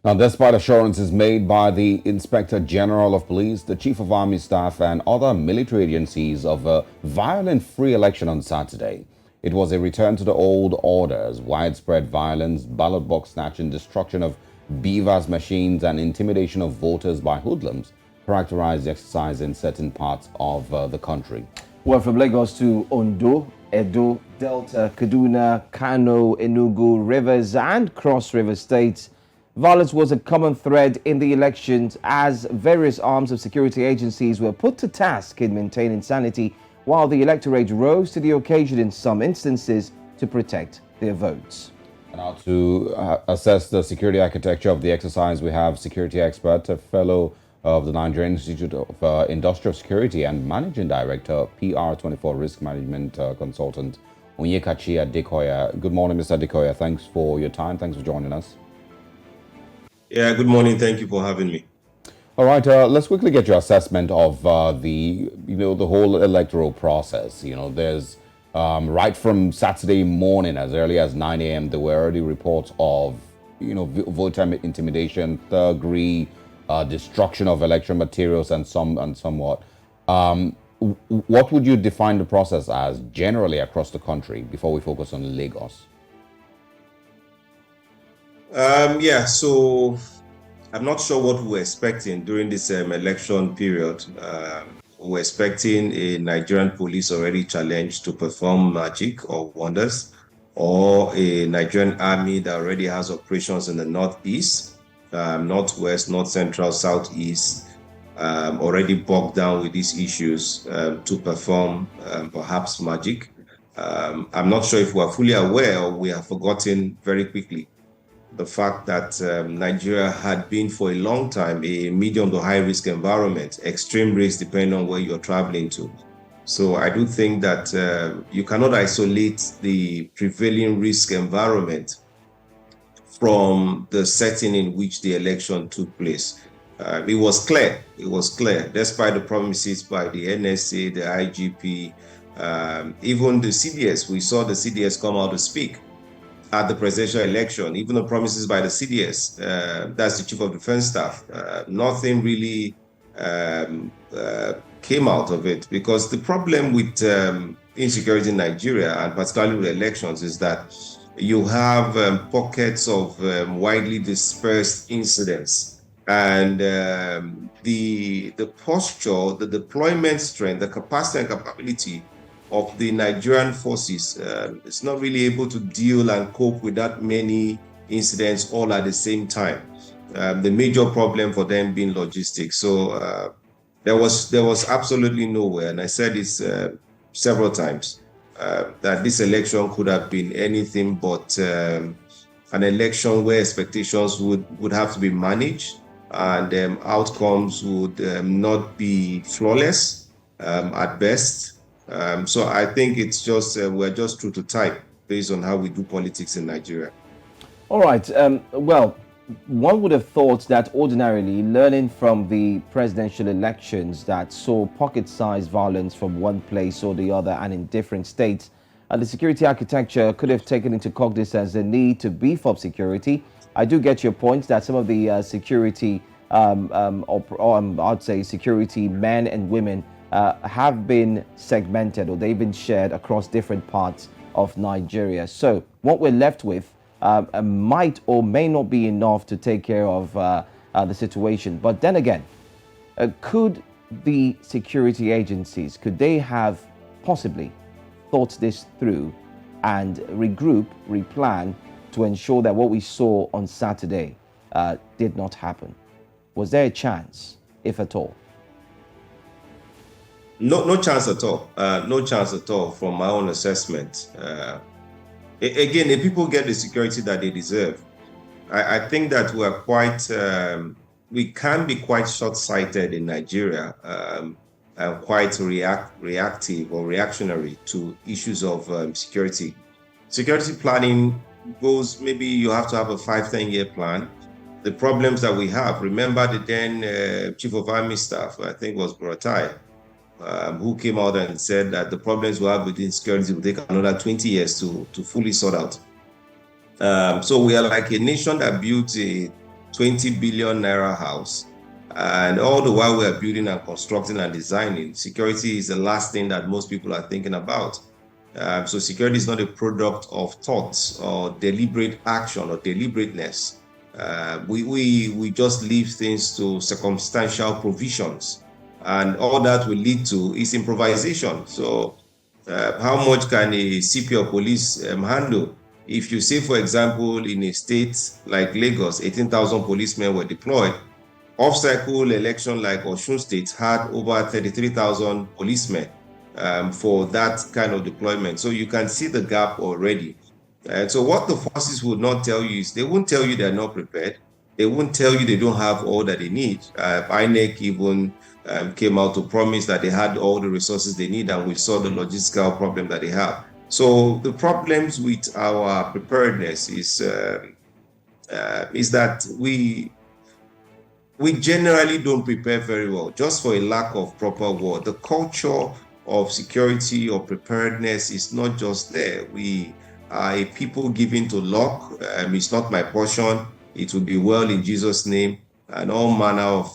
Now, despite assurances made by the Inspector General of Police, the Chief of Army Staff, and other military agencies of a violent free election on Saturday, it was a return to the old orders. Widespread violence, ballot box snatching, destruction of beavers' machines, and intimidation of voters by hoodlums characterized the exercise in certain parts of the country. Well, from Lagos to Ondo, Edo, Delta, Kaduna, Kano, Enugu, Rivers, and Cross River states, violence was a common thread in the elections as various arms of security agencies were put to task in maintaining sanity, while the electorate rose to the occasion in some instances to protect their votes. Now, to assess the security architecture of the exercise, we have security expert, a fellow of the Nigerian Institute of Industrial Security and Managing Director, PR24 Risk Management Consultant, Onyekachi Adekoya. Good morning, Mr. Adekoya. Thanks for your time. Thanks for joining us. Yeah, good morning. Thank you for having me. All right, let's quickly get your assessment of the whole electoral process. There's right from Saturday morning, as early as 9 a.m., there were already reports of voter intimidation, thuggery, destruction of election materials, and somewhat. What would you define the process as generally across the country before we focus on Lagos? So I'm not sure what we're expecting during this election period. We're expecting a Nigerian police already challenged to perform magic or wonders, or a Nigerian army that already has operations in the northeast, northwest, north central, southeast, already bogged down with these issues to perform perhaps magic. I'm not sure if we're fully aware or we have forgotten very quickly the fact that Nigeria had been for a long time a medium to high risk environment, extreme risk depending on where you're traveling to. So I do think that you cannot isolate the prevailing risk environment from the setting in which the election took place. It was clear, despite the promises by the NSA, the IGP, even the CDS. We saw the CDS come out to speak at the presidential election, even the promises by the CDS, that's the Chief of Defense Staff, nothing really came out of it, because the problem with insecurity in Nigeria, and particularly with elections, is that you have pockets of widely dispersed incidents, and the posture, the deployment strength, the capacity and capability of the Nigerian forces is not really able to deal and cope with that many incidents all at the same time. The major problem for them being logistics. So there was absolutely nowhere, and I said this several times, that this election could have been anything but an election where expectations would have to be managed, and outcomes would not be flawless at best. So I think it's just we're just true to type based on how we do politics in Nigeria. All right. Well, one would have thought that ordinarily learning from the presidential elections that saw pocket-sized violence from one place or the other and in different states, the security architecture could have taken into cognizance the need to beef up security. I do get your point that some of the security, I'd say security men and women have been segmented, or they've been shared across different parts of Nigeria. So what we're left with might or may not be enough to take care of the situation. But then again, could the security agencies, could they have possibly thought this through and regroup, replan to ensure that what we saw on Saturday did not happen? Was there a chance, if at all? No chance at all. No chance at all from my own assessment. Again, the people get the security that they deserve. I think that we can be quite short-sighted in Nigeria, and quite reactive or reactionary to issues of security. Security planning goes, maybe you have to have a 5-10-year plan. The problems that we have, remember the then Chief of Army Staff, I think was Buratai, who came out and said that the problems we have with insecurity will take another 20 years to fully sort out. So we are like a nation that built a 20 billion naira house. And all the while we're building and constructing and designing, security is the last thing that most people are thinking about. So security is not a product of thoughts or deliberate action or deliberateness. We just leave things to circumstantial provisions, and all that will lead to is improvisation. So how much can a CP or police handle? If you say, for example, in a state like Lagos, 18,000 policemen were deployed, off-cycle election like Osun State had over 33,000 policemen for that kind of deployment. So you can see the gap already. And so what the forces would not tell you is they won't tell you they're not prepared. They won't tell you they don't have all that they need. INEC even came out to promise that they had all the resources they need, and we saw the logistical problem that they have. So the problems with our preparedness is that we generally don't prepare very well, just for a lack of proper word. The culture of security or preparedness is not just there. We are a people given to luck. It's not my portion. It will be well in Jesus' name. And all manner of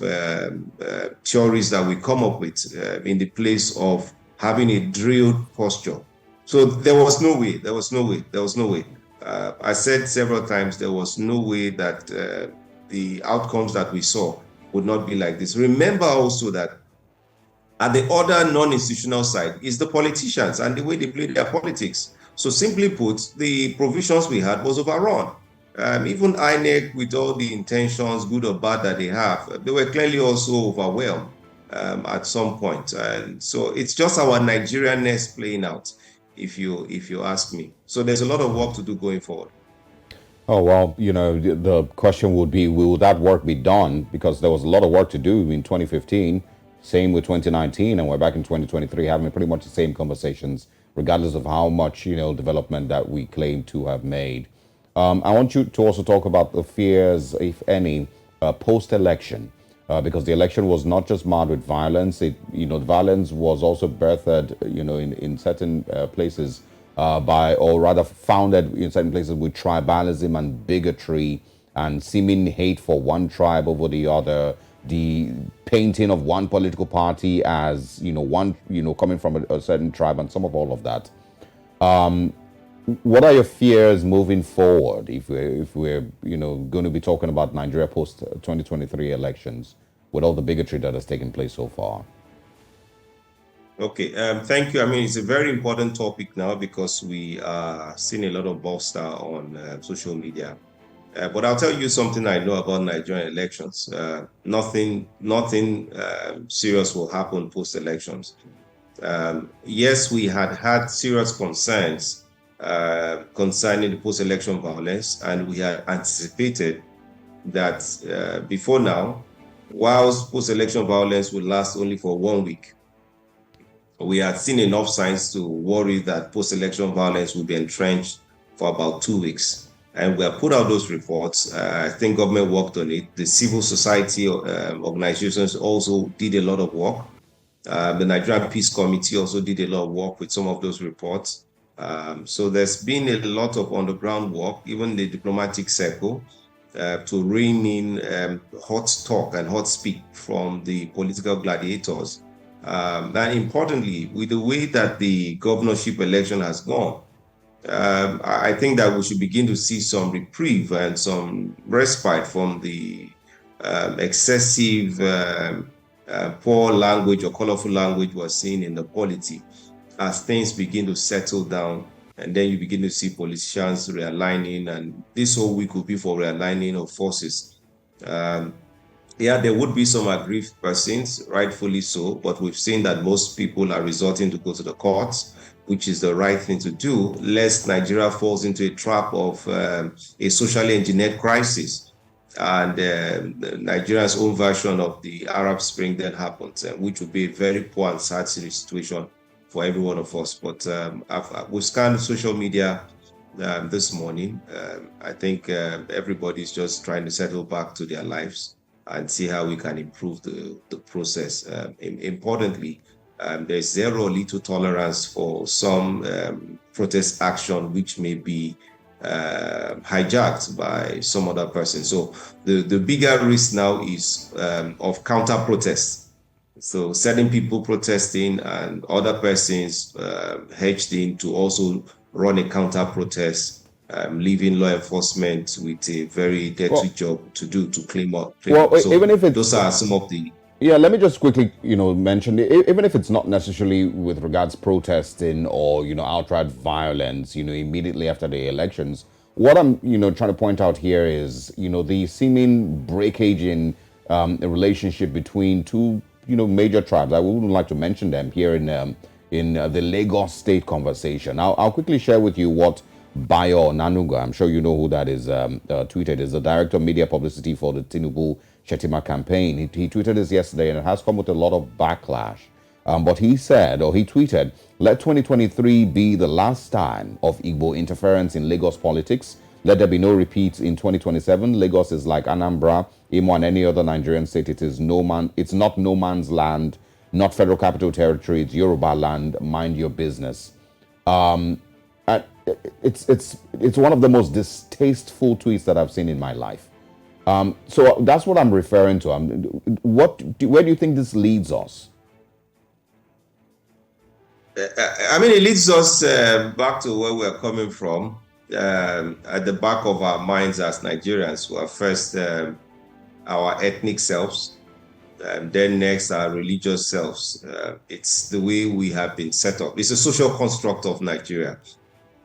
theories that we come up with in the place of having a drilled posture. So there was no way. I said several times there was no way that the outcomes that we saw would not be like this. Remember also that at the other non-institutional side is the politicians and the way they play their politics. So simply put, the provisions we had was overrun. Even INEC, with all the intentions, good or bad, that they have, they were clearly also overwhelmed at some point. And so it's just our Nigerianness playing out, if you ask me. So there's a lot of work to do going forward. Oh, well, the question would be, will that work be done? Because there was a lot of work to do in 2015, same with 2019, and we're back in 2023 having pretty much the same conversations, regardless of how much, development that we claim to have made. I want you to also talk about the fears, if any, post-election, because the election was not just marred with violence. The violence was also birthed, in certain places or rather founded in certain places with tribalism and bigotry and seeming hate for one tribe over the other, the painting of one political party as, coming from a certain tribe, and some of all of that. What are your fears moving forward if we're going to be talking about Nigeria post 2023 elections with all the bigotry that has taken place so far? Okay, thank you. I mean, it's a very important topic now because we are seeing a lot of bolster on social media. But I'll tell you something I know about Nigerian elections. Nothing serious will happen post-elections. Yes, we had serious concerns concerning the post-election violence, and we had anticipated that before now, whilst post-election violence would last only for 1 week, we had seen enough signs to worry that post-election violence would be entrenched for about 2 weeks. And we have put out those reports. I think government worked on it. The civil society organizations also did a lot of work. The Nigerian Peace Committee also did a lot of work with some of those reports. So there's been a lot of underground work, even the diplomatic circle, to rein in hot talk and hot speak from the political gladiators. And importantly, with the way that the governorship election has gone, I think that we should begin to see some reprieve and some respite from the excessive poor language or colorful language we're seeing in the polity as things begin to settle down. And then you begin to see politicians realigning, and this whole week will be for realigning of forces. Yeah, there would be some aggrieved persons, rightfully so, but we've seen that most people are resorting to go to the courts, which is the right thing to do, lest Nigeria falls into a trap of a socially engineered crisis. And Nigeria's own version of the Arab Spring then happens, which would be a very poor and sad situation for every one of us. But we've scanned social media this morning. I think everybody's just trying to settle back to their lives and see how we can improve the process. Importantly, there's zero or little tolerance for some protest action which may be hijacked by some other person. So the bigger risk now is of counter protests. So certain people protesting and other persons hedged in to also run a counter protest, leaving law enforcement with a very dirty job to do to clean up. So even if it's, those are some of the. yeah, let me just quickly, mention, even if it's not necessarily with regards protesting or, outright violence, immediately after the elections, what I'm, trying to point out here is, the seeming breakage in a relationship between two, major tribes. I wouldn't like to mention them here in the Lagos State conversation. I'll quickly share with you what Bayo Nanuga, I'm sure you know who that is, tweeted, is the director of media publicity for the Tinubu Shetima campaign. He tweeted this yesterday, and it has come with a lot of backlash. But he said, or he tweeted, let 2023 be the last time of Igbo interference in Lagos politics. Let there be no repeats in 2027. Lagos is like Anambra, Imo, and any other Nigerian state. It's not no man's land, not Federal Capital Territory. It's Yoruba land. Mind your business. And it's one of the most distasteful tweets that I've seen in my life. So that's what I'm referring to. Where do you think this leads us? I mean, it leads us back to where we're coming from, at the back of our minds as Nigerians, who are first our ethnic selves, then next our religious selves. It's the way we have been set up. It's a social construct of Nigeria.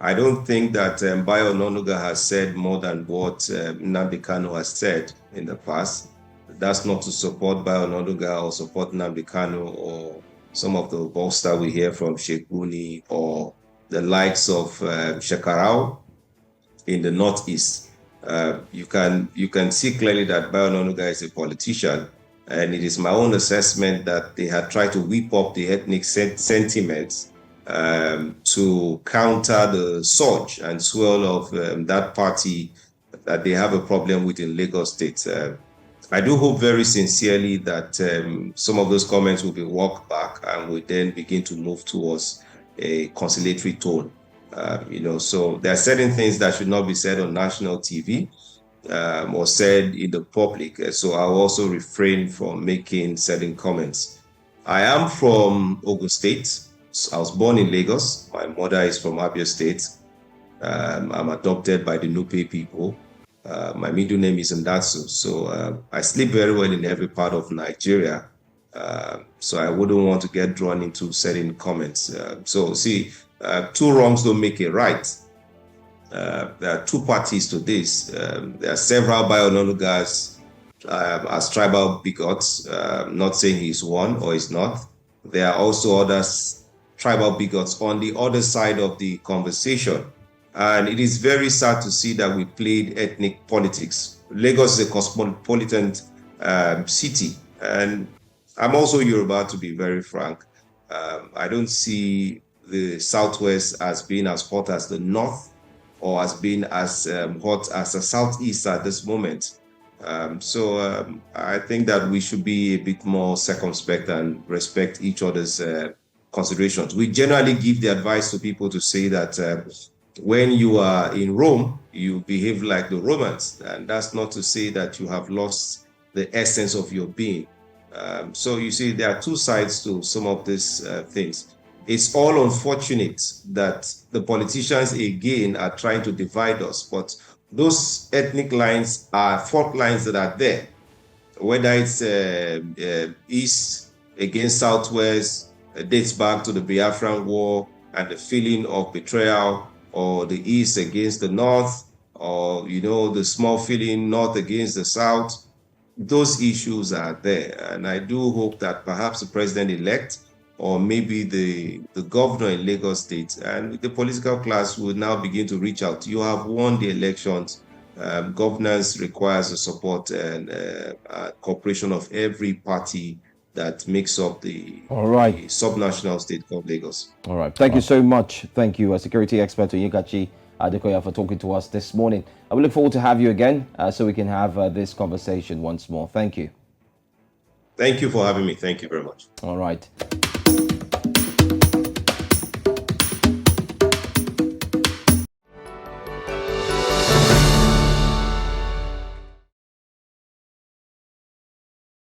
I don't think that Bayo Onanuga has said more than what Nnamdi Kanu has said in the past. That's not to support Bayo Onanuga or support Nnamdi Kanu or some of the bolster we hear from Sheikh Guni or the likes of Shekarau in the Northeast. You can see clearly that Bayo Onanuga is a politician, and it is my own assessment that they had tried to whip up the ethnic sentiments to counter the surge and swell of that party that they have a problem with in Lagos State. I do hope very sincerely that some of those comments will be walked back and will then begin to move towards a conciliatory tone. So there are certain things that should not be said on national TV or said in the public. So I'll also refrain from making certain comments. I am from Ogun State. I was born in Lagos. My mother is from Abia State. I'm adopted by the Nupe people. My middle name is Ndatsu. So I sleep very well in every part of Nigeria. So I wouldn't want to get drawn into certain comments. Two wrongs don't make it right. There are two parties to this. There are several Bayo Onanugas as tribal bigots. Not saying he's one or he's not. There are also other tribal bigots on the other side of the conversation. And it is very sad to see that we played ethnic politics. Lagos is a cosmopolitan city. And I'm also Yoruba, to be very frank. I don't see the Southwest as being as hot as the North or as being as hot as the Southeast at this moment. I think that we should be a bit more circumspect and respect each other's considerations. We generally give the advice to people to say that when you are in Rome, you behave like the Romans. And that's not to say that you have lost the essence of your being. So you see, there are two sides to some of these things. It's all unfortunate that the politicians, again, are trying to divide us. But those ethnic lines are fault lines that are there. Whether it's East against Southwest, dates back to the Biafran War and the feeling of betrayal, or the East against the North, or, the small feeling North against the South. Those issues are there. And I do hope that perhaps the president-elect or maybe the governor in Lagos State and the political class will now begin to reach out. You have won the elections. Governance requires the support and cooperation of every party that makes up the subnational state called Lagos. All right. Thank you so much. Thank you, security expert Onyekachi Adekoya, for talking to us this morning. I will look forward to have you again so we can have this conversation once more. Thank you. Thank you for having me. Thank you very much. All right.